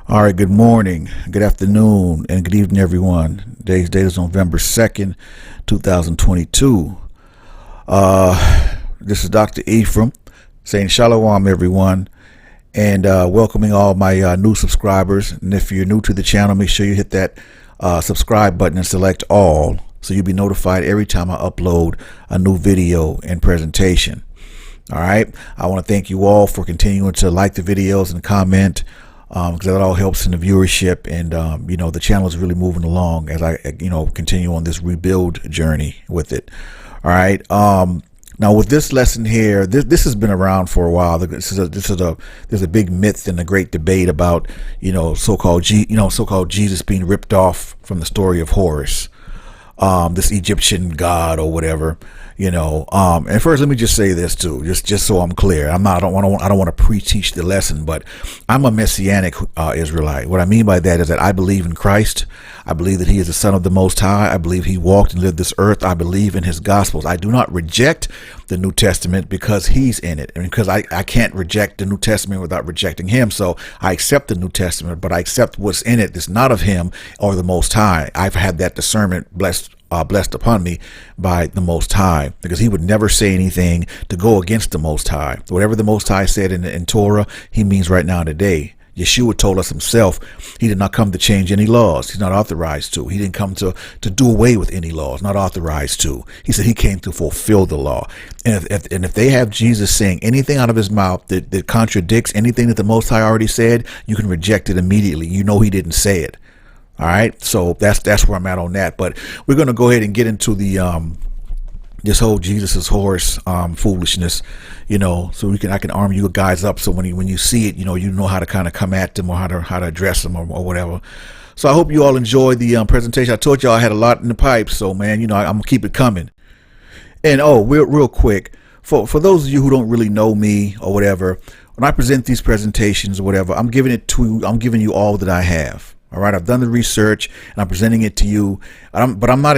All right, good morning, good afternoon, and good evening, everyone. Today's date is November 2nd, 2022. This is Dr. Ephraim saying Shalom, everyone, and welcoming all my new subscribers. And if you're new to the channel, make sure you hit that subscribe button and select all so you'll be notified every time I upload a new video and presentation. All right, I want to thank you all for continuing to like the videos and comment, because that all helps in the viewership, and the channel is really moving along as I continue on this rebuild journey with it. All right, now with this lesson here, this has been around for a while. There's a big myth and a great debate about so-called Jesus being ripped off from the story of Horus, this Egyptian god or whatever. And first let me just say this too, just so I'm clear. I don't want to pre-teach the lesson, but I'm a messianic Israelite. What I mean by that is that I believe in Christ. I believe that he is the Son of the Most High. I believe he walked and lived this earth. I believe in his Gospels. I do not reject the New Testament because he's in it, and because I can't reject the New Testament without rejecting him. So I accept the New Testament, but I accept what's in it that's not of him or the Most High. I've had that discernment blessed upon me by the Most High, because he would never say anything to go against the Most High. Whatever the Most High said in Torah, he means right now today. Yeshua told us himself he did not come to change any laws. He's not authorized to. He didn't come to do away with any laws, not authorized to. He said he came to fulfill the law. And if they have Jesus saying anything out of his mouth that contradicts anything that the Most High already said, you can reject it immediately. You know he didn't say it. All right, so that's where I'm at on that. But we're going to go ahead and get into the this whole Jesus's horse foolishness, so I can arm you guys up, so when you see it, you know how to kind of come at them, or how to address them, or whatever. So I hope you all enjoyed the presentation. I told y'all I had a lot in the pipe, so man, I'm gonna keep it coming. And real quick, for those of you who don't really know me or whatever, when I present these presentations or whatever, I'm giving you all that I have. All right, I've done the research and I'm presenting it to you, but I'm not,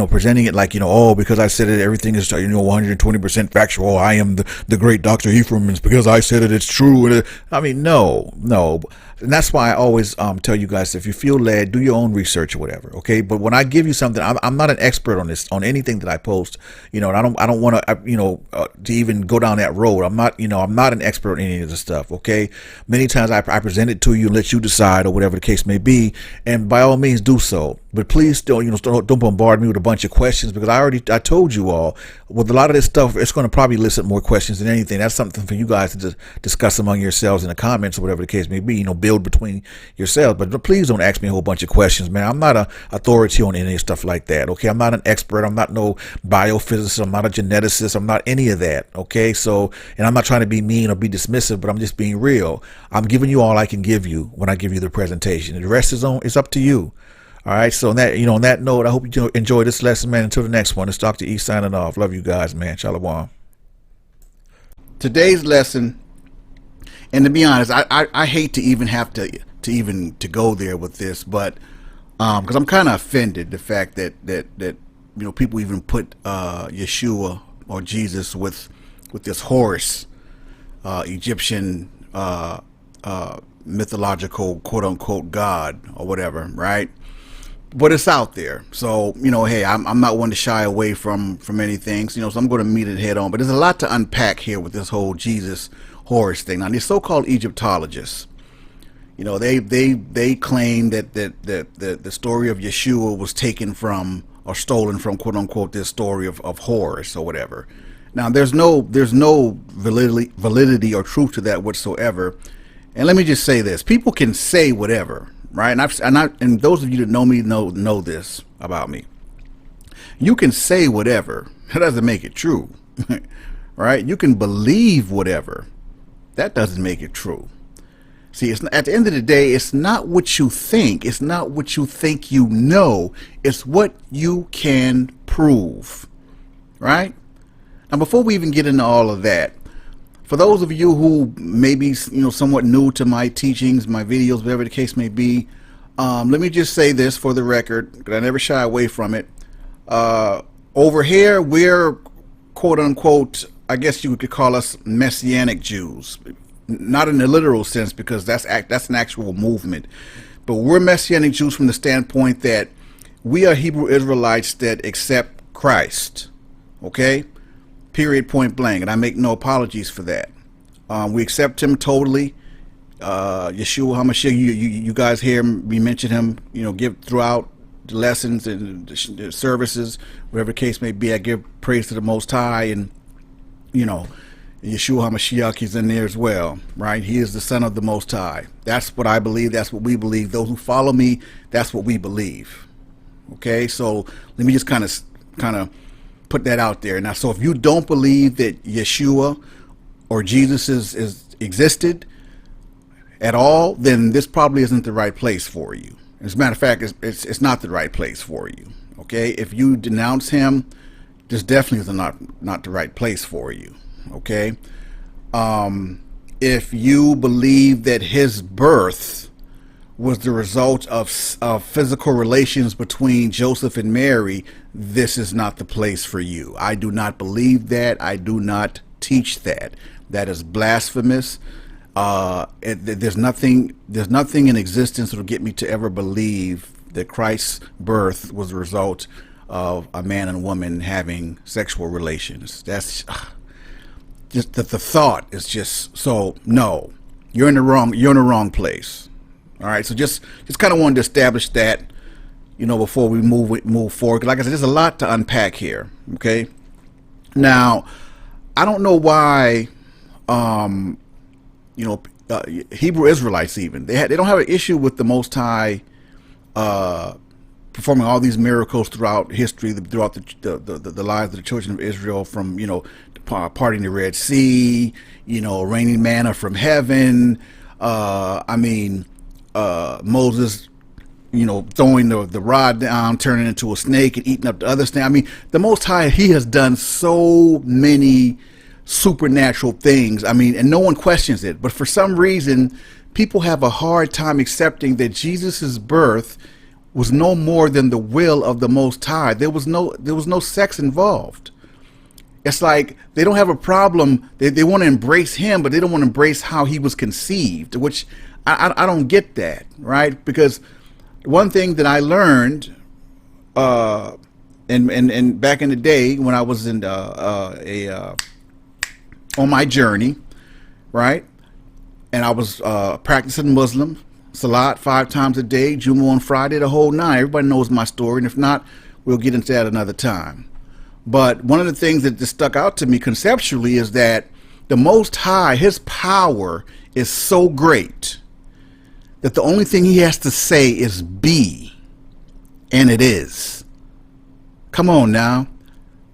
presenting it like, because I said it, everything is, 120% factual. I am the great Dr. Ephraim, and because I said it, it's true. I mean, no. And that's why I always tell you guys, if you feel led, do your own research or whatever. Okay. But when I give you something, I'm not an expert on anything that I post, and I don't want to, to even go down that road. I'm not an expert on any of this stuff. Okay. Many times I present it to you and let you decide, or whatever the case may be. And by all means do so. But please don't bombard me with a bunch of questions, because I told you all, with a lot of this stuff, it's going to probably elicit more questions than anything. That's something for you guys to discuss among yourselves in the comments, or whatever the case may be, build between yourselves. But please don't ask me a whole bunch of questions, man. I'm not an authority on any stuff like that. Okay. I'm not an expert. I'm not no biophysicist. I'm not a geneticist. I'm not any of that. Okay. So, and I'm not trying to be mean or be dismissive, but I'm just being real. I'm giving you all I can give you when I give you the presentation. The rest is up to you. All right, so on that note, I hope you enjoy this lesson, man. Until the next one, it's Dr. E signing off. Love you guys, man. Shalom. Today's lesson, and to be honest, I hate to even have to go there with this, but because I'm kind of offended the fact that people even put Yeshua or Jesus with this Horus, Egyptian mythological quote unquote god or whatever, right? But it's out there. So, hey, I'm not one to shy away from anything. So, so I'm going to meet it head on. But there's a lot to unpack here with this whole Jesus Horus thing. Now, these so-called Egyptologists, they claim that the story of Yeshua was taken from or stolen from, quote unquote, this story of Horus or whatever. Now, there's no validity or truth to that whatsoever. And let me just say this: people can say whatever. Right, and those of you that know me know this about me. You can say whatever. That doesn't make it true. Right? You can believe whatever. That doesn't make it true. See, at the end of the day, it's not what you think. It's not what you think you know. It's what you can prove. Right? Now, before we even get into all of that, for those of you who may be, somewhat new to my teachings, my videos, whatever the case may be, let me just say this for the record, because I never shy away from it. Over here, we're, quote unquote, I guess you could call us Messianic Jews. not in the literal sense, because that's an actual movement. But we're Messianic Jews from the standpoint that we are Hebrew Israelites that accept Christ. Okay? Period, point blank. And I make no apologies for that. We accept him totally. Yeshua HaMashiach, you guys hear me mention him, give throughout the lessons and the services, whatever the case may be. I give praise to the Most High, and Yeshua HaMashiach, he's in there as well, right? He is the Son of the Most High. That's what I believe. That's what we believe. Those who follow me, that's what we believe. Okay, so let me just kind of put that out there. Now, so if you don't believe that Yeshua or Jesus is existed at all, then this probably isn't the right place for you. As a matter of fact, it's not the right place for you. Okay, if you denounce him, this definitely is not the right place for you. Okay, if you believe that his birth was the result of physical relations between Joseph and Mary, this is not the place for you. I do not believe that. I do not teach that. That is blasphemous. There's nothing in existence that will get me to ever believe that Christ's birth was the result of a man and woman having sexual relations. That's just the thought is just so. No, you're in the wrong place. All right, so just kind of wanted to establish that, before we move forward. 'Cause like I said, there's a lot to unpack here. Okay, now I don't know why. Hebrew Israelites, even they don't have an issue with the Most High performing all these miracles throughout history, throughout the lives of the children of Israel, from parting the Red Sea, raining manna from heaven. Moses, throwing the rod down, turning into a snake and eating up the other snake. I mean, the Most High, he has done so many supernatural things. I mean, and no one questions it. But for some reason, people have a hard time accepting that Jesus's birth was no more than the will of the Most High. There was no sex involved. It's like they don't have a problem. They want to embrace him, but they don't want to embrace how he was conceived, which I don't get that, right? Because one thing that I learned and back in the day when I was in on my journey, right? And I was practicing Muslim, Salat 5 times a day, Jumu'ah on Friday, the whole 9. Everybody knows my story, and if not, we'll get into that another time. But one of the things that just stuck out to me conceptually is that the Most High, his power is so great that the only thing he has to say is be, and it is. Come on now.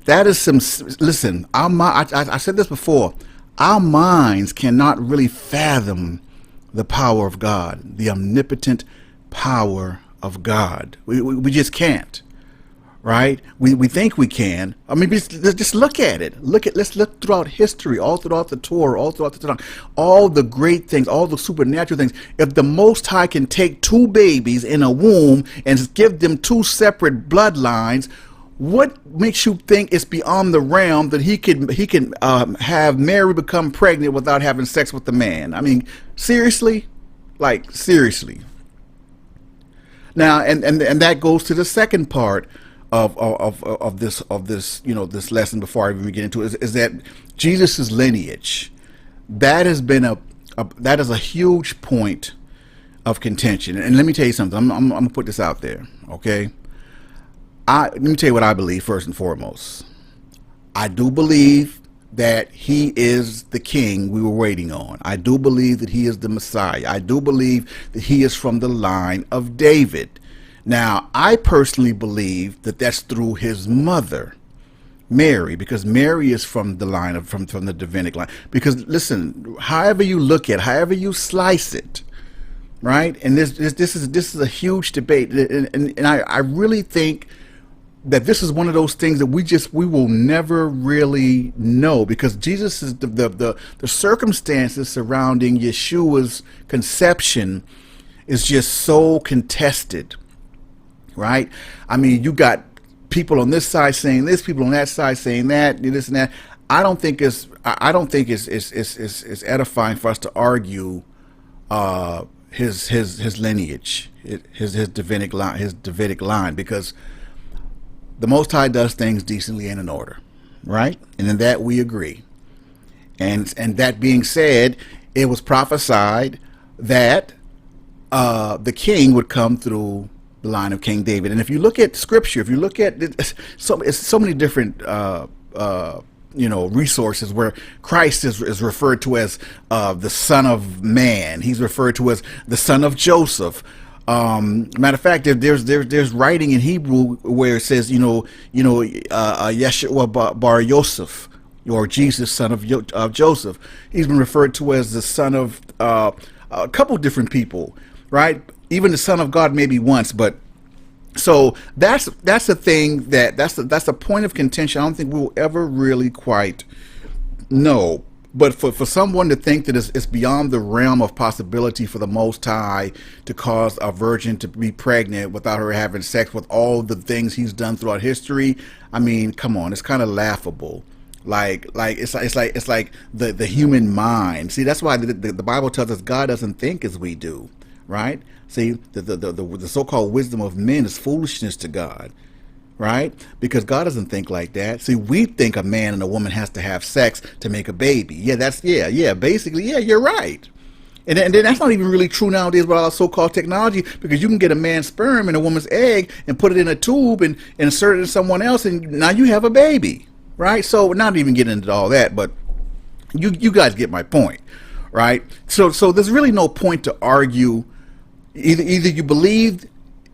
That is some, listen, I said this before, our minds cannot really fathom the power of God, the omnipotent power of God. We just can't, right? We think we can. I mean, just look at it. Let's look throughout history, all throughout the Torah, all throughout the Tanakh, all the great things, all the supernatural things. If the Most High can take 2 babies in a womb and give them 2 separate bloodlines, what makes you think it's beyond the realm that he can have Mary become pregnant without having sex with the man? I mean, seriously, like seriously. Now, and that goes to the second part of this this lesson. Before I even get into it, is that Jesus's lineage, that has been that is a huge point of contention. And let me tell you something. I'm gonna put this out there, okay? Let me tell you what I believe first and foremost. I do believe that he is the king we were waiting on. I do believe that he is the Messiah. I do believe that he is from the line of David. Now, I personally believe that that's through his mother, Mary, because Mary is from the line of from the Davidic line. Because listen, however you look at it, however you slice it, right? And this is a huge debate, and I really think that this is one of those things that we will never really know, because Jesus is the circumstances surrounding Yeshua's conception is just so contested, right? I mean, you got people on this side saying this, people on that side saying that, this and that. I don't think I don't think it's edifying for us to argue his lineage, his Davidic line, because the Most High does things decently and in order, right? And in that we agree. And that being said, it was prophesied that the king would come through the line of King David. And if you look at Scripture, if you look at it's so many different resources where Christ is referred to as the Son of Man. He's referred to as the son of Joseph. Matter of fact, there's writing in Hebrew where it says Yeshua bar Yosef, or Jesus, son of Joseph. He's been referred to as the son of a couple different people, right? Even the Son of God maybe once, but so that's the thing that's a point of contention. I don't think we'll ever really quite know. But for someone to think that it's beyond the realm of possibility for the Most High to cause a virgin to be pregnant without her having sex, with all the things he's done throughout history, I mean, come on, it's kind of laughable. Like it's like the human mind. See, that's why the Bible tells us God doesn't think as we do, right? See, the so-called wisdom of men is foolishness to God, right? Because God doesn't think like that. See, we think a man and a woman has to have sex to make a baby. Yeah, basically, yeah, you're right. And then that's not even really true nowadays with all so-called technology, because you can get a man's sperm and a woman's egg and put it in a tube and insert it in someone else, and now you have a baby, right? So we're not even getting into all that, but you guys get my point, right? So there's really no point to argue. Either you believe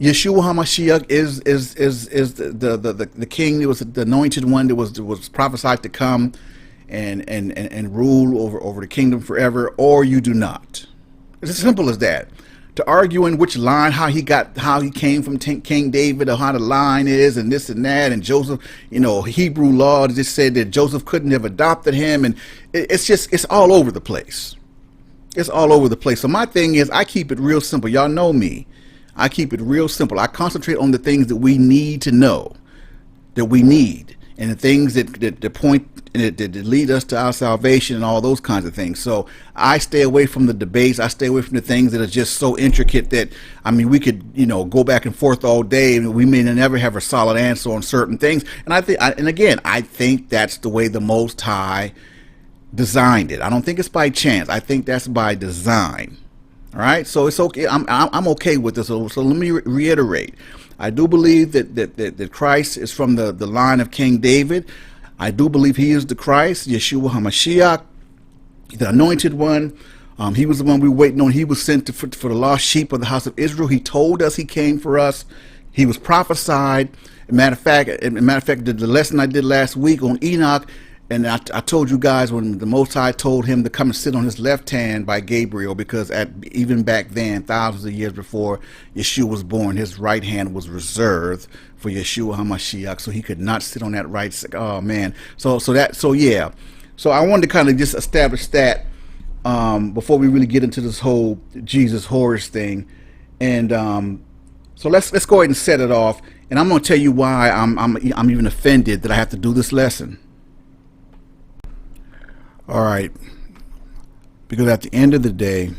Yeshua HaMashiach is the king that was the anointed one that was prophesied to come and rule over the kingdom forever, or you do not. It's as simple as that. To argue in which line, how he came from King David, or how the line is, and this and that, and Joseph, Hebrew law just said that Joseph couldn't have adopted him, and it's all over the place. It's all over the place. So my thing is, I keep it real simple. Y'all know me. I keep it real simple. I concentrate on the things that we need to know, and the things that point that lead us to our salvation and all those kinds of things. So I stay away from the debates. I stay away from the things that are just so intricate that, I mean, we could go back and forth all day, and we may never have a solid answer on certain things. And I think that's the way the Most High designed it. I don't think it's by chance. I think that's by design. All right, so it's okay. I'm okay with this. So let me reiterate. I do believe that Christ is from the line of King David. I do believe he is the Christ, Yeshua HaMashiach, the anointed one. He was the one we were waiting on. He was sent for the lost sheep of the house of Israel. He told us he came for us. He was prophesied. Matter of fact, the lesson I did last week on Enoch. And I told you guys when the Most High told him to come and sit on his left hand by Gabriel, because even back then, thousands of years before Yeshua was born, his right hand was reserved for Yeshua HaMashiach, so he could not sit on that right side. Oh man, so yeah. So I wanted to kind of just establish that before we really get into this whole Jesus Horus thing, and so let's go ahead and set it off. And I'm going to tell you why I'm even offended that I have to do this lesson. All right, because at the end of the day,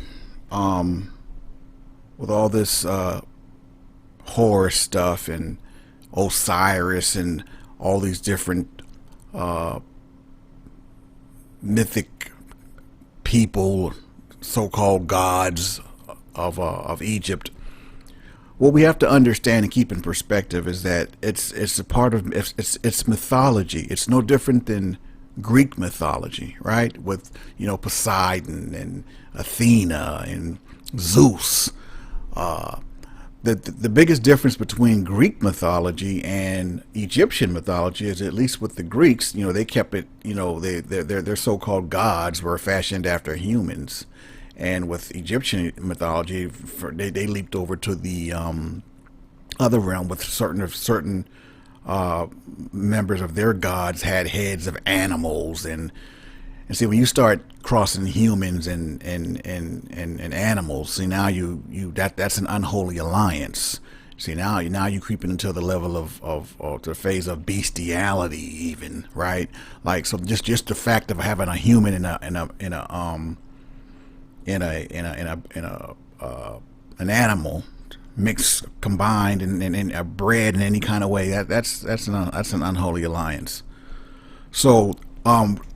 with all this Horus stuff and Osiris and all these different mythic people, so-called gods of Egypt, what we have to understand and keep in perspective is that it's a part of it's mythology. It's no different than Greek mythology, right? With Poseidon and Athena and Zeus. The biggest difference between Greek mythology and Egyptian mythology is, at least with the Greeks, they kept it, their so-called gods were fashioned after humans, and with Egyptian mythology, they leaped over to the other realm with certain members of their gods had heads of animals, and see, when you start crossing humans and animals, see, now that's an unholy alliance, See, now you're creeping into the level of the phase of bestiality, even, right? Like, so just the fact of having a human an animal mixed, combined, and bred in any kind of way, that's an unholy alliance. So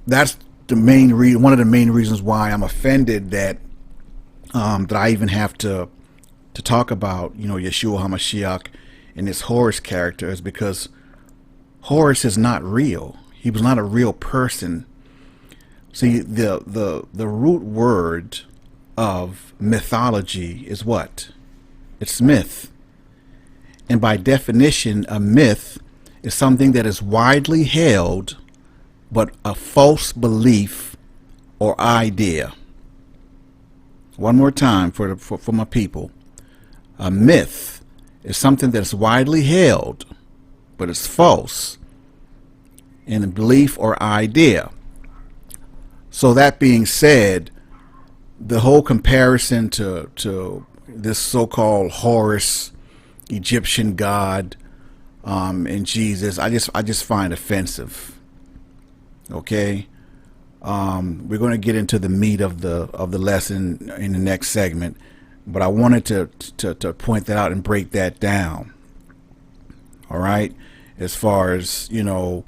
that's the main reason, one of the main reasons why I'm offended that I even have to talk about, Yeshua HaMashiach and this Horus character, is because Horus is not real. He was not a real person. See, the root word of mythology is what? It's myth. And by definition, a myth is something that is widely held, but a false belief or idea. One more time for my people. A myth is something that's widely held, but it's false in a belief or idea. So that being said, the whole comparison to this so-called Horus, Egyptian god, and Jesus, I just find offensive. Okay, we're going to get into the meat of the lesson in the next segment, but I wanted to point that out and break that down. All right, as far as even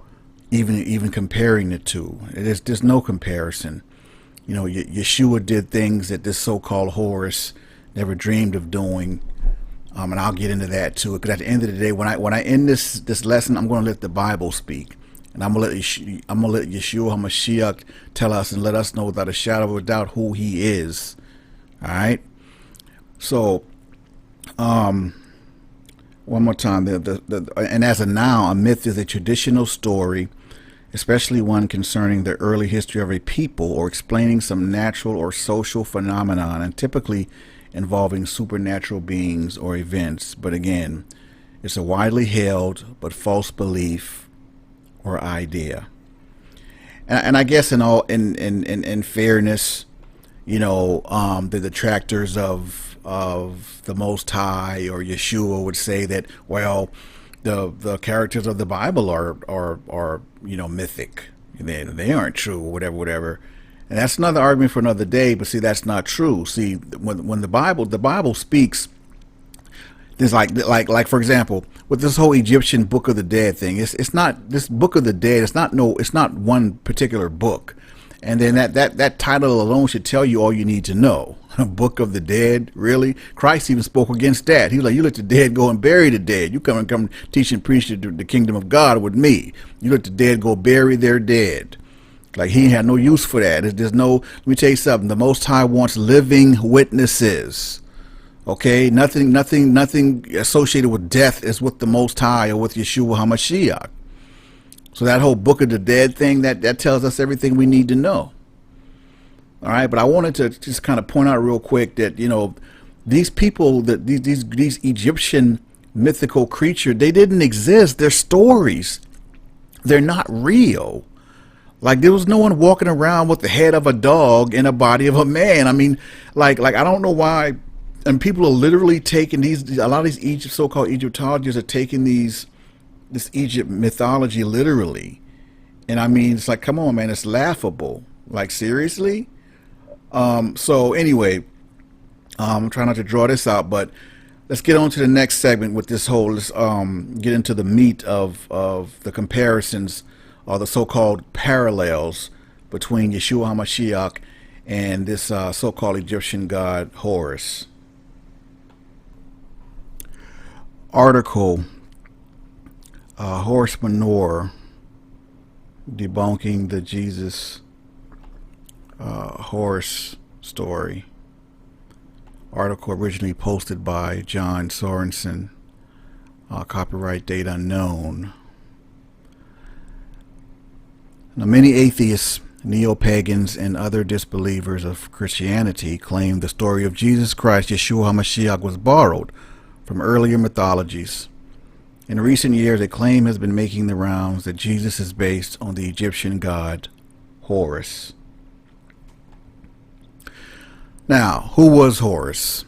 comparing the two, there's no comparison. Yeshua did things that this so-called Horus never dreamed of doing, and I'll get into that too. Because at the end of the day, when I end this lesson, I'm going to let the Bible speak, and I'm gonna let Yeshua HaMashiach tell us and let us know without a shadow of a doubt who he is. All right. So, one more time, and as a noun, a myth is a traditional story, especially one concerning the early history of a people or explaining some natural or social phenomenon, and typically involving supernatural beings or events. But again, it's a widely held but false belief or idea. And I guess in fairness, the detractors of the Most High or Yeshua would say that, well, the characters of the Bible are mythic. They aren't true, whatever. And that's another argument for another day. But see, that's not true. See, when the Bible speaks, there's like for example, with this whole Egyptian Book of the Dead thing, it's not this Book of the Dead. It's not one particular book. And then that title alone should tell you all you need to know. Book of the Dead, really? Christ even spoke against that. He was like, you let the dead go and bury the dead. You come teach and preach the kingdom of God with me. You let the dead go bury their dead. Like, he had no use for that. There's no, let me tell you something. The Most High wants living witnesses. Okay? Nothing associated with death is with the Most High or with Yeshua HaMashiach. So that whole Book of the Dead thing, that tells us everything we need to know. All right, but I wanted to just kind of point out real quick that, these people, that these Egyptian mythical creatures, they didn't exist. They're stories. They're not real. Like, there was no one walking around with the head of a dog and a body of a man. I mean, like I don't know why. And people are literally taking a lot of these so-called Egyptologists are taking this Egypt mythology literally. And I mean, it's like, come on, man, it's laughable. Like, seriously? So anyway, I'm trying not to draw this out, but let's get on to the next segment with this whole, let's get into the meat of the comparisons or the so-called parallels between Yeshua HaMashiach and this so-called Egyptian god Horus. Article, Horus Manor, debunking the Jesus Horus story. Article originally posted by John Sorensen. Copyright date unknown. Now, many atheists, neo-pagans, and other disbelievers of Christianity claim the story of Jesus Christ, Yeshua HaMashiach, was borrowed from earlier mythologies. In recent years, a claim has been making the rounds that Jesus is based on the Egyptian god Horus. Now, who was Horus?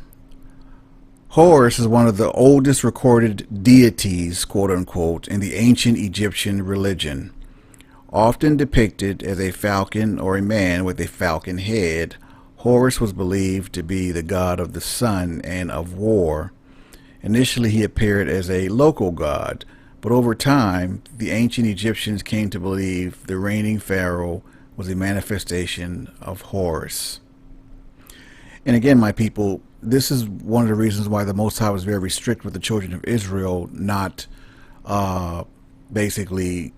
Horus is one of the oldest recorded deities, quote unquote, in the ancient Egyptian religion. Often depicted as a falcon or a man with a falcon head, Horus was believed to be the god of the sun and of war. Initially, he appeared as a local god, but over time, the ancient Egyptians came to believe the reigning pharaoh was a manifestation of Horus. And again, my people, this is one of the reasons why the Most High was very strict with the children of Israel not basically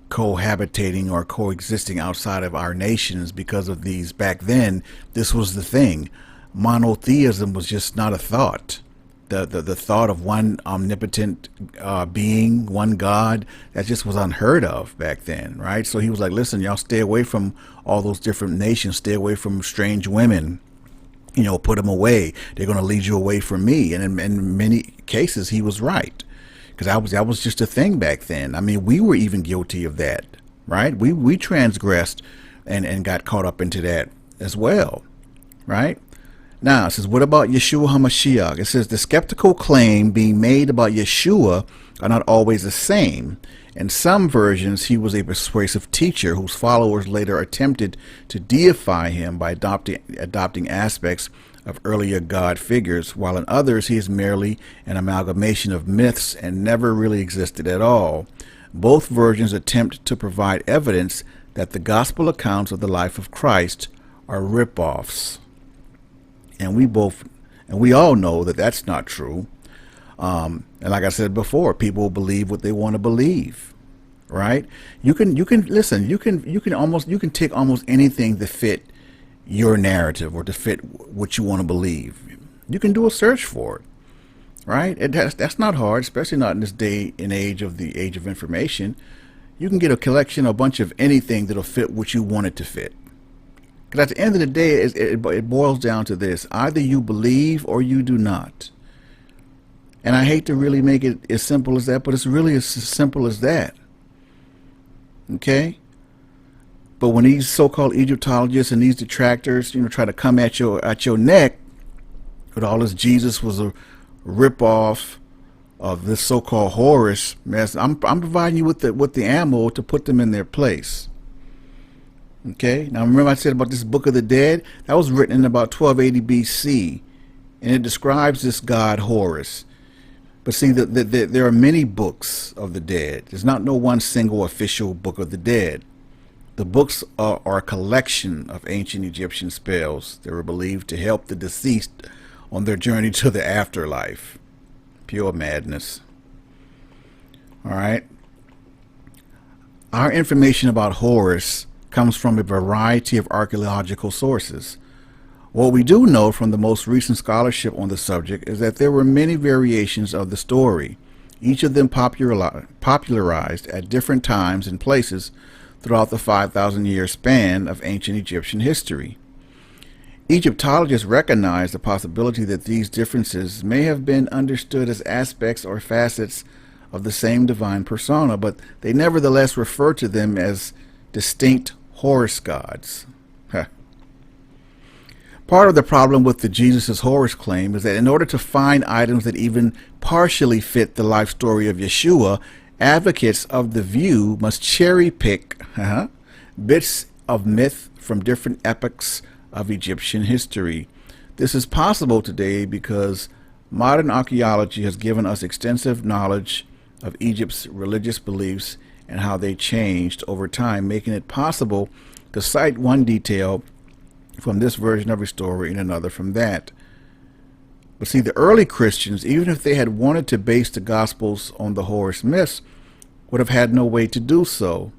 cohabitating or coexisting outside of our nations, because of these. Back then, this was the thing. Monotheism was just not a thought. The thought of one omnipotent being, one God, that just was unheard of back then, right? So he was like, listen, y'all stay away from all those different nations, stay away from strange women, you know, put them away. They're going to lead you away from me. And in many cases, he was right, because that was just a thing back then. I mean, we were even guilty of that, right? We transgressed and got caught up into that as well, right? Now, it says, what about Yeshua HaMashiach? It says, the skeptical claim being made about Yeshua are not always the same. In some versions, he was a persuasive teacher whose followers later attempted to deify him by adopting aspects of earlier God figures, while in others, he is merely an amalgamation of myths and never really existed at all. Both versions attempt to provide evidence that the gospel accounts of the life of Christ are rip-offs. And we all know that that's not true. And like I said before, people believe what they want to believe, right? You can listen. You can take almost anything to fit your narrative or to fit what you want to believe. You can do a search for it, right? That's not hard, especially not in this day and age of the age of information. You can get a collection, a bunch of anything that'll fit what you want it to fit. Because at the end of the day, it boils down to this: either you believe or you do not. And I hate to really make it as simple as that, but it's really as simple as that. Okay? But when these so-called Egyptologists and these detractors, you know, try to come at your neck with all this Jesus was a rip-off of this so-called Horus mess, I'm providing you with the ammo to put them in their place. Okay? Now remember I said about this Book of the Dead? That was written in about 1280 BC, and it describes this god Horus. But see, there are many books of the dead. There's not no one single official Book of the Dead. The books are a collection of ancient Egyptian spells that were believed to help the deceased on their journey to the afterlife. Pure madness. All right. Our information about Horus comes from a variety of archaeological sources. What we do know from the most recent scholarship on the subject is that there were many variations of the story, each of them popularized at different times and places throughout the 5,000-year span of ancient Egyptian history. Egyptologists recognize the possibility that these differences may have been understood as aspects or facets of the same divine persona, but they nevertheless refer to them as distinct Horus gods. Part of the problem with the Jesus Horus claim is that in order to find items that even partially fit the life story of Yeshua, advocates of the view must cherry pick bits of myth from different epochs of Egyptian history. This is possible today because modern archaeology has given us extensive knowledge of Egypt's religious beliefs and how they changed over time, making it possible to cite one detail from this version of a story and another from that. But see, the early Christians, even if they had wanted to base the Gospels on the Horus myths, would have had no way to do so.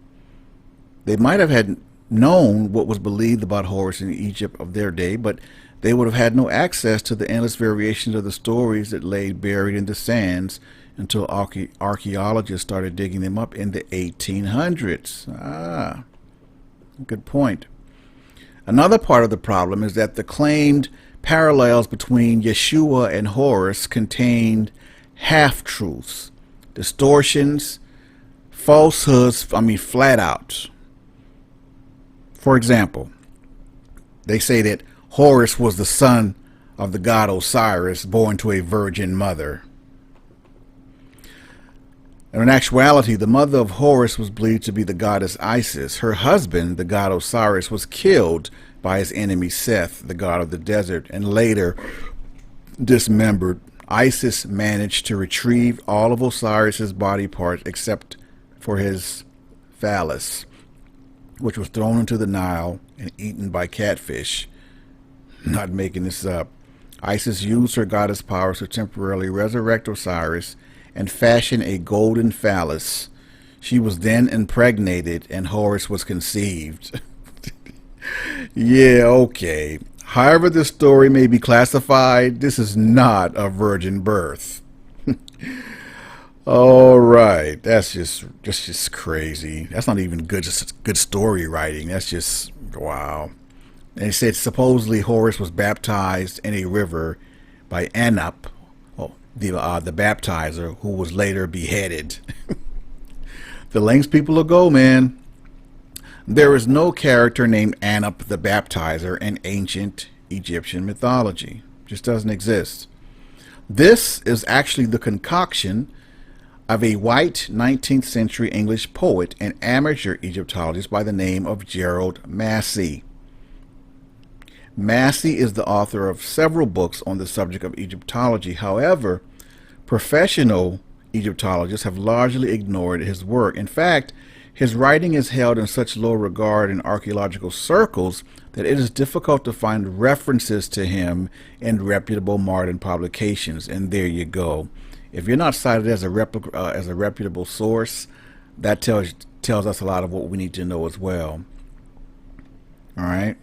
They might have had known what was believed about Horus in Egypt of their day, but they would have had no access to the endless variations of the stories that lay buried in the sands until archaeologists started digging them up in the 1800s. Good point. Another part of the problem is that the claimed parallels between Yeshua and Horus contained half-truths, distortions, falsehoods, flat out. For example, they say that Horus was the son of the god Osiris, born to a virgin mother. And in actuality, the mother of Horus was believed to be the goddess Isis. Her husband, the god Osiris, was killed by his enemy Seth, the god of the desert, and later dismembered. Isis managed to retrieve all of Osiris's body parts except for his phallus, which was thrown into the Nile and eaten by catfish. Not making this up. Isis used her goddess powers to temporarily resurrect Osiris and fashion a golden phallus. She was then impregnated and Horus was conceived. Yeah, okay. However this story may be classified, this is not a virgin birth. All right, that's just crazy. That's not even good story writing. That's just wow. And it said supposedly Horus was baptized in a river by Anup, the baptizer, who was later beheaded. The lengths people will go, man. There is no character named Anup the baptizer in ancient Egyptian mythology. Just doesn't exist. This is actually the concoction of a white 19th century English poet and amateur Egyptologist by the name of Gerald Massey. Massey is the author of several books on the subject of Egyptology. However, professional Egyptologists have largely ignored his work. In fact, his writing is held in such low regard in archaeological circles that it is difficult to find references to him in reputable modern publications. And there you go. If you're not cited as a reputable source, that tells us a lot of what we need to know as well. All right.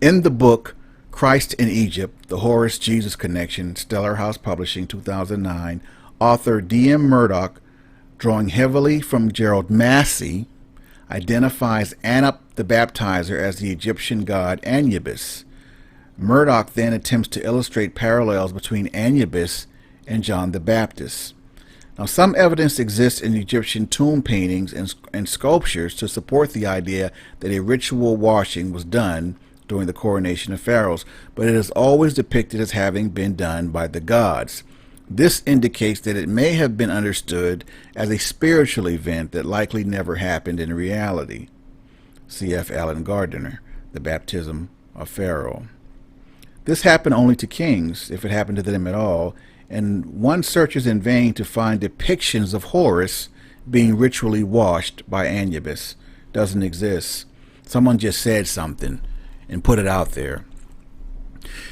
In the book Christ in Egypt, The Horus-Jesus Connection, Stellar House Publishing, 2009, author D.M. Murdoch, drawing heavily from Gerald Massey, identifies Anup the baptizer as the Egyptian god Anubis. Murdoch then attempts to illustrate parallels between Anubis and John the Baptist. Now, some evidence exists in Egyptian tomb paintings and sculptures to support the idea that a ritual washing was done during the coronation of pharaohs, but it is always depicted as having been done by the gods. This indicates that it may have been understood as a spiritual event that likely never happened in reality. C.F. Allen Gardner, The Baptism of Pharaoh. This happened only to kings, if it happened to them at all, and one searches in vain to find depictions of Horus being ritually washed by Anubis. Doesn't exist. Someone just said something and put it out there.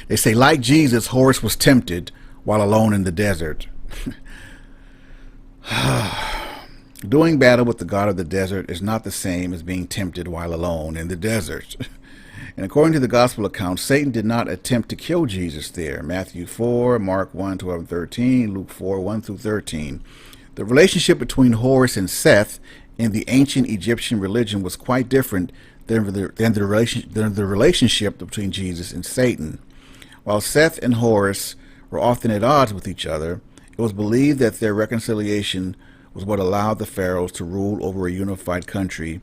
They say, like Jesus, Horus was tempted while alone in the desert. Doing battle with the god of the desert is not the same as being tempted while alone in the desert. And according to the gospel account, Satan did not attempt to kill Jesus there. Matthew 4, Mark 1, 12 and 13, Luke 4, 1 through 13. The relationship between Horus and Seth in the ancient Egyptian religion was quite different than the relationship between Jesus and Satan. While Seth and Horus were often at odds with each other, it was believed that their reconciliation was what allowed the pharaohs to rule over a unified country.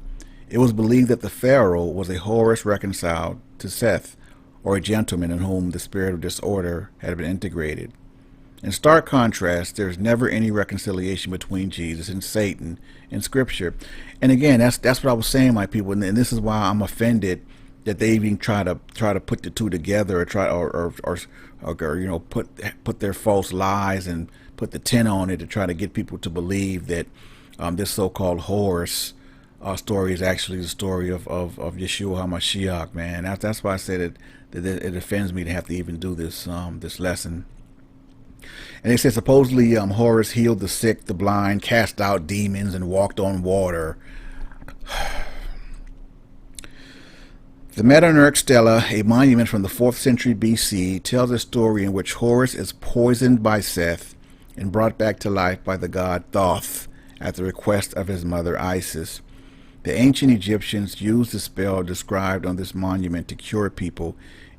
It was believed that the pharaoh was a Horus reconciled to Seth, or a gentleman in whom the spirit of disorder had been integrated. In stark contrast, there is never any reconciliation between Jesus and Satan in Scripture. And again, that's what I was saying, my people, and this is why I'm offended that they even try to put the two together, or you know, put their false lies and put the tin on it to try to get people to believe that this so-called Horus story is actually the story of Yeshua HaMashiach, man. That's why I said that it offends me to have to even do this this lesson. And they said supposedly Horus healed the sick, the blind, cast out demons, and walked on water. The Metanurk Stela, a monument from the 4th century BC, tells a story in which Horus is poisoned by Seth and brought back to life by the god Thoth at the request of his mother Isis. The ancient Egyptians used the spell described on this monument to cure people.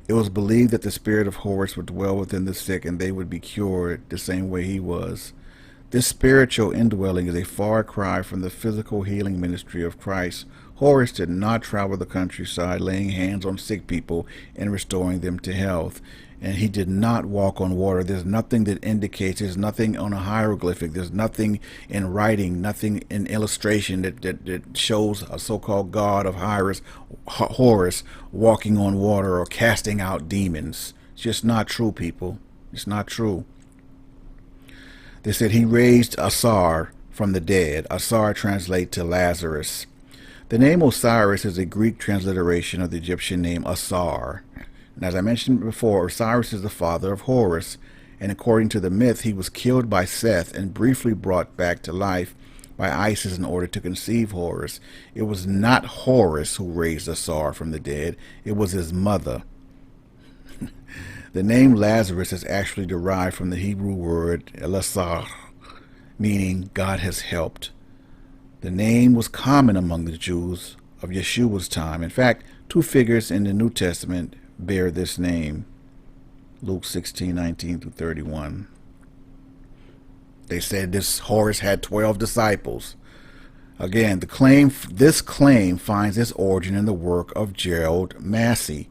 It was believed that the spirit of Horus would dwell within the sick and they would be cured the same way he was. This spiritual indwelling is a far cry from the physical healing ministry of Christ. Horus did not travel the countryside laying hands on sick people and restoring them to health. and he did not walk on water. There's nothing that indicates, there's nothing on a hieroglyphic, there's nothing in writing, nothing in illustration that shows a so-called god of Horus walking on water or casting out demons. It's just not true, people. It's not true. They said he raised Asar from the dead. Asar translates to Lazarus. The name Osiris is a Greek transliteration of the Egyptian name Asar. And as I mentioned before, Osiris is the father of Horus, and according to the myth, he was killed by Seth and briefly brought back to life by Isis in order to conceive Horus. It was not Horus who raised Asar from the dead, it was his mother. The name Lazarus is actually derived from the Hebrew word Elasar, meaning God has helped. The name was common among the Jews of Yeshua's time. In fact, two figures in the New Testament bear this name. Luke 16:19-31. They said this Horus had 12 disciples. Again, this claim finds its origin in the work of Gerald Massey,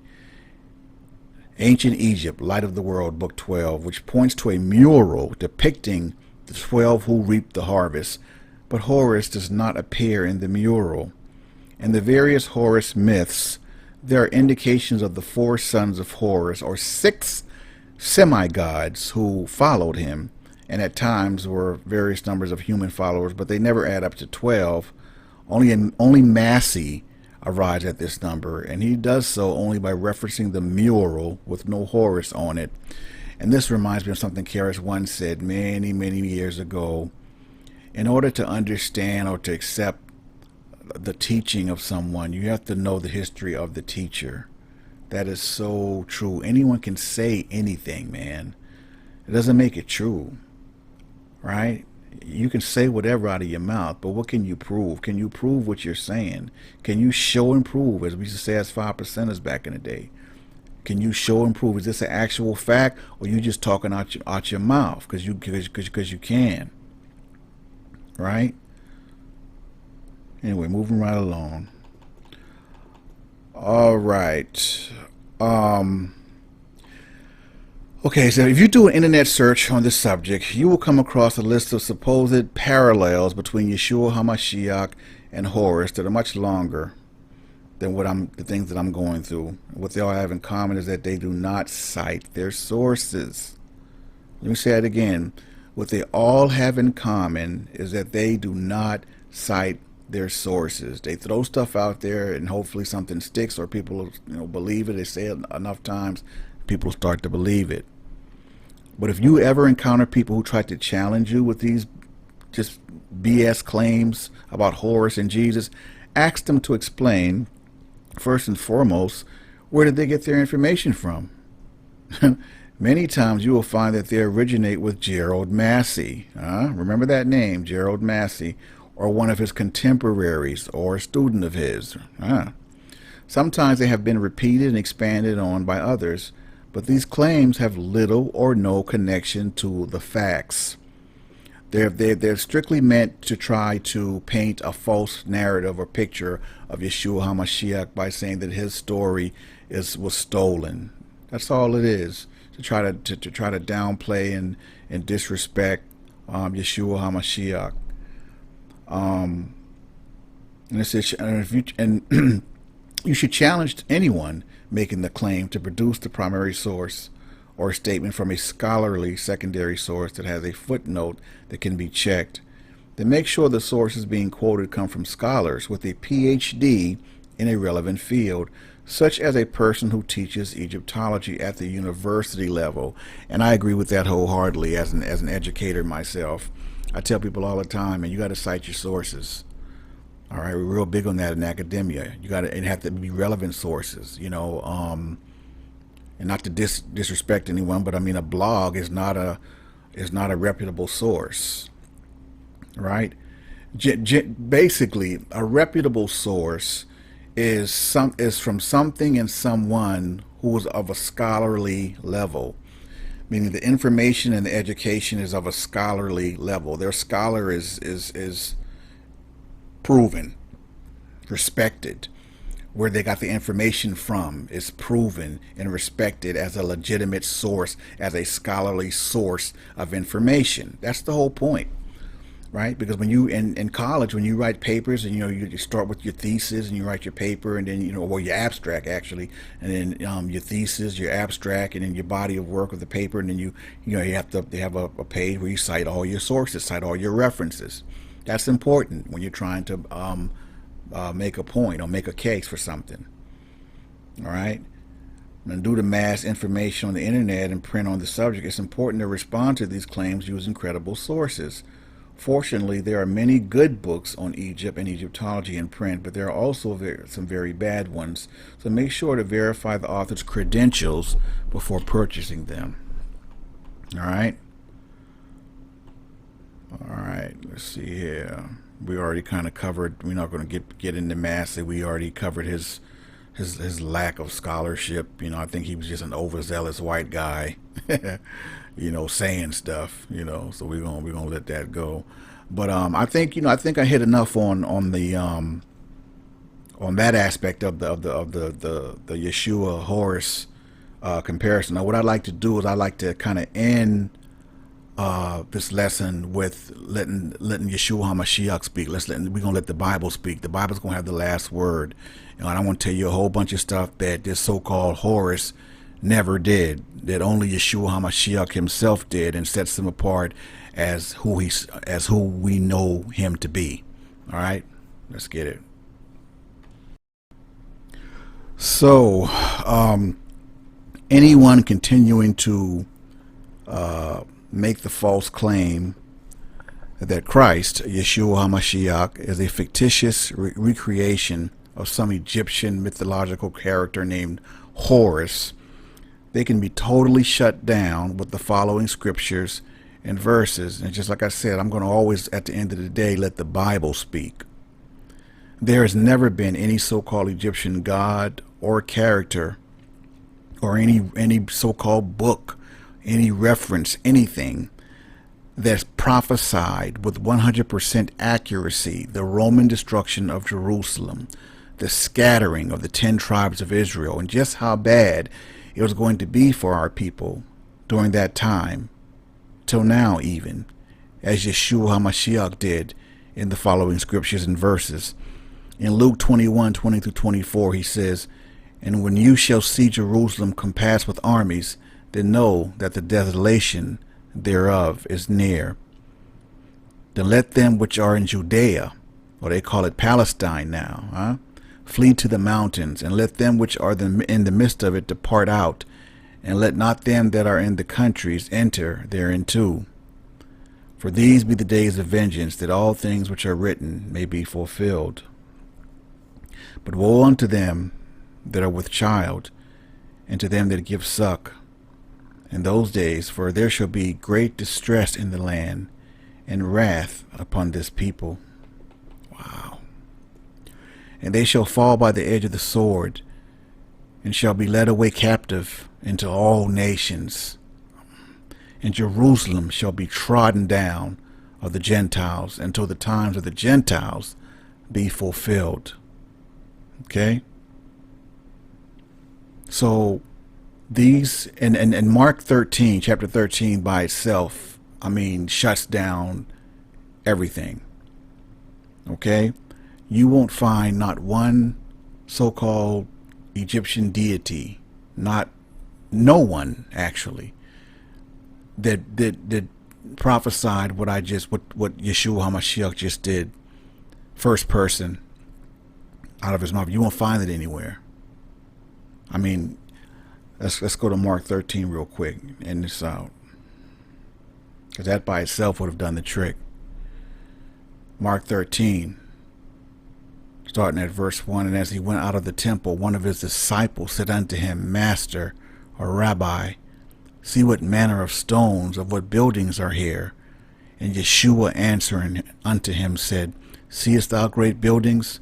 Ancient Egypt, Light of the World, Book 12, which points to a mural depicting the 12 who reaped the harvest, but Horus does not appear in the mural. In the various Horus myths, there are indications of the 4 sons of Horus, or 6 semi-gods who followed him, and at times were various numbers of human followers, but they never add up to 12. Only Massey arrives at this number, and he does so only by referencing the mural with no Horus on it. And this reminds me of something Karis once said many, many years ago. In order to understand or to accept the teaching of someone, you have to know the history of the teacher. That is so true. Anyone can say anything, man. It doesn't make it true, right? You can say whatever out of your mouth, but what can you prove? Can you prove what you're saying? Can you show and prove, as we used to say as 5%ers back in the day? Can you show and prove? Is this an actual fact, or you just talking out your mouth because you can? Right? Anyway, moving right along. All right. Okay, so if you do an internet search on this subject, you will come across a list of supposed parallels between Yeshua HaMashiach and Horus that are much longer than the things that I'm going through. What they all have in common is that they do not cite their sources. Let me say it again. What they all have in common is that they do not cite their sources. They throw stuff out there and hopefully something sticks, or people believe it. They say it enough times, people start to believe it. But if you ever encounter people who try to challenge you with these just BS claims about Horus and Jesus, ask them to explain, first and foremost, where did they get their information from? Many times you will find that they originate with Gerald Massey. Remember that name, Gerald Massey, or one of his contemporaries, or a student of his. Sometimes they have been repeated and expanded on by others, but these claims have little or no connection to the facts. They're strictly meant to try to paint a false narrative or picture of Yeshua HaMashiach by saying that his story was stolen. That's all it is. To try to downplay and disrespect Yeshua HaMashiach. And you should challenge anyone making the claim to produce the primary source or a statement from a scholarly secondary source that has a footnote that can be checked. Then make sure the sources being quoted come from scholars with a PhD in a relevant field, such as a person who teaches Egyptology at the university level. And I agree with that wholeheartedly as an educator myself. I tell people all the time, and you got to cite your sources. All right, we're real big on that in academia. It have to be relevant sources, and not to disrespect anyone, but I mean, a blog is not a reputable source, right? Basically, a reputable source is from something and someone who is of a scholarly level, meaning the information and the education is of a scholarly level. Their scholar is proven, respected. where they got the information from is proven and respected as a legitimate source, as a scholarly source of information. That's the whole point, right? Because when you in college, when you write papers, and you start with your thesis and you write your paper, and then well, your abstract actually, and then your thesis, your abstract, and then your body of work of the paper, and then you have a page where you cite all your sources, cite all your references. That's important when you're trying to make a point or make a case for something. All right. And due to mass information on the internet and print on the subject, it's important to respond to these claims using credible sources. Fortunately, there are many good books on Egypt and Egyptology in print, but there are also some very bad ones. So make sure to verify the author's credentials before purchasing them. All right. All right. Let's see here. We already kind of covered. We're not going to get into Massey. We already covered his lack of scholarship. I think he was just an overzealous white guy, saying stuff. So we're gonna let that go. But I think I hit enough on that aspect of the Yeshua Horus comparison. Now, what I like to do is I like to kind of end this lesson with letting Yeshua HaMashiach speak. We're gonna let the Bible speak. The Bible's gonna have the last word. And I want to tell you a whole bunch of stuff that this so-called Horus never did, that only Yeshua HaMashiach himself did, and sets him apart as who we know him to be. All right, let's get it. So, anyone continuing to make the false claim that Christ, Yeshua HaMashiach, is a fictitious recreation of some Egyptian mythological character named Horus, they can be totally shut down with the following scriptures and verses. And just like I said, I'm going to always, at the end of the day, let the Bible speak. There has never been any so-called Egyptian god or character, or any so-called book, any reference, anything that's prophesied with 100% accuracy the Roman destruction of Jerusalem, the scattering of the 10 tribes of Israel, and just how bad it was going to be for our people during that time, till now even, as Yeshua HaMashiach did in the following scriptures and verses. In Luke 21:20-24, he says, "And when you shall see Jerusalem compassed with armies, then know that the desolation thereof is near. Then let them which are in Judea," or they call it Palestine now, "flee to the mountains, and let them which are in the midst of it depart out, and let not them that are in the countries enter thereinto. For these be the days of vengeance, that all things which are written may be fulfilled. But woe unto them that are with child, and to them that give suck in those days, for there shall be great distress in the land, and wrath upon this people." Wow. "And they shall fall by the edge of the sword, and shall be led away captive into all nations. And Jerusalem shall be trodden down of the Gentiles, until the times of the Gentiles be fulfilled." Okay? So these, and Mark 13, chapter 13 by itself, shuts down everything. Okay? You won't find not one so-called Egyptian deity, no one actually, that prophesied what Yeshua HaMashiach just did, first person, out of his mouth. You won't find it anywhere. Let's go to Mark 13 real quick and this out, because that by itself would have done the trick. Mark 13, starting at verse 1, "And as he went out of the temple, one of his disciples said unto him, Master," or Rabbi, "see what manner of stones, of what buildings are here. And Yeshua answering unto him said, Seest thou great buildings?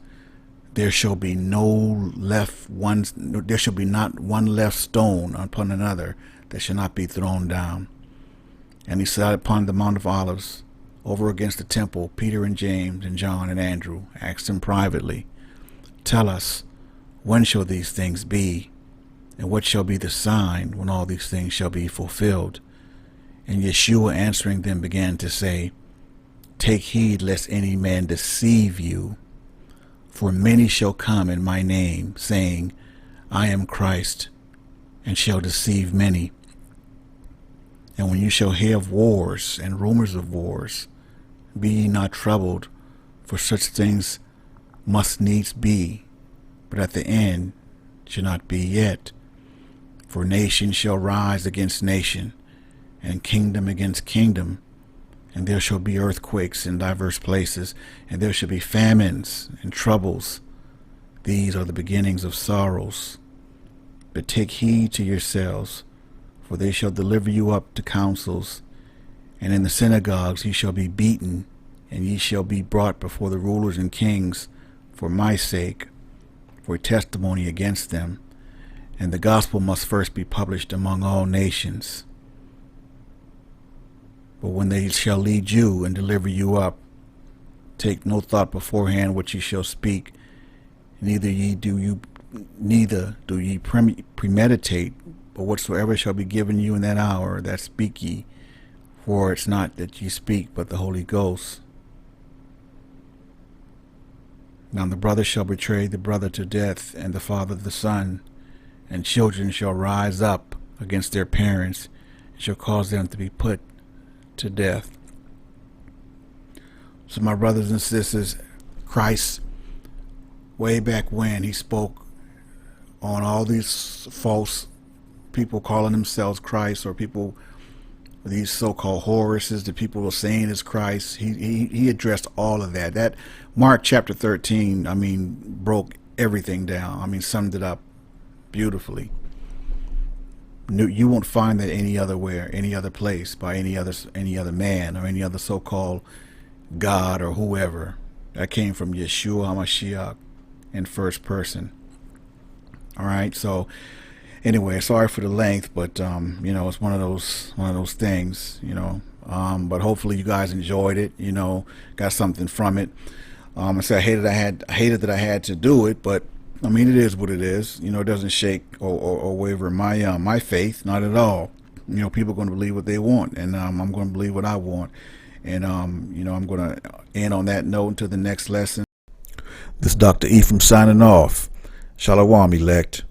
There shall be not one left stone upon another that shall not be thrown down. And he sat upon the Mount of Olives, over against the temple. Peter and James and John and Andrew asked him privately, Tell us, when shall these things be? And what shall be the sign when all these things shall be fulfilled? And Yeshua answering them began to say, Take heed lest any man deceive you, for many shall come in my name, saying, I am Christ, and shall deceive many. And when you shall hear of wars and rumors of wars, be ye not troubled, for such things must needs be, but at the end shall not be yet. For nation shall rise against nation, and kingdom against kingdom, and there shall be earthquakes in diverse places, and there shall be famines and troubles. These are the beginnings of sorrows. But take heed to yourselves, for they shall deliver you up to councils, and in the synagogues ye shall be beaten, and ye shall be brought before the rulers and kings for my sake, for a testimony against them. And the gospel must first be published among all nations. But when they shall lead you and deliver you up, take no thought beforehand what ye shall speak, neither do ye premeditate, but whatsoever shall be given you in that hour, that speak ye, for it's not that ye speak, but the Holy Ghost. Now the brother shall betray the brother to death, and the father the son, and children shall rise up against their parents, and shall cause them to be put to death. So my brothers and sisters, Christ, way back when, he spoke on all these false people calling themselves Christ, or people, these so-called Horuses that people were saying is Christ. He addressed all of that. That Mark chapter 13, broke everything down. Summed it up beautifully. You won't find that any other place, by any other man or any other so-called God or whoever. That came from Yeshua HaMashiach in first person. All right, so anyway, sorry for the length, but it's one of those things, but hopefully you guys enjoyed it, got something from it. I said I hated that I had to do it, but it is what it is. It doesn't shake or waver my faith, not at all. People are going to believe what they want, and I'm going to believe what I want. And I'm going to end on that note until the next lesson. This is Dr. Ephraim signing off. Shalom, elect.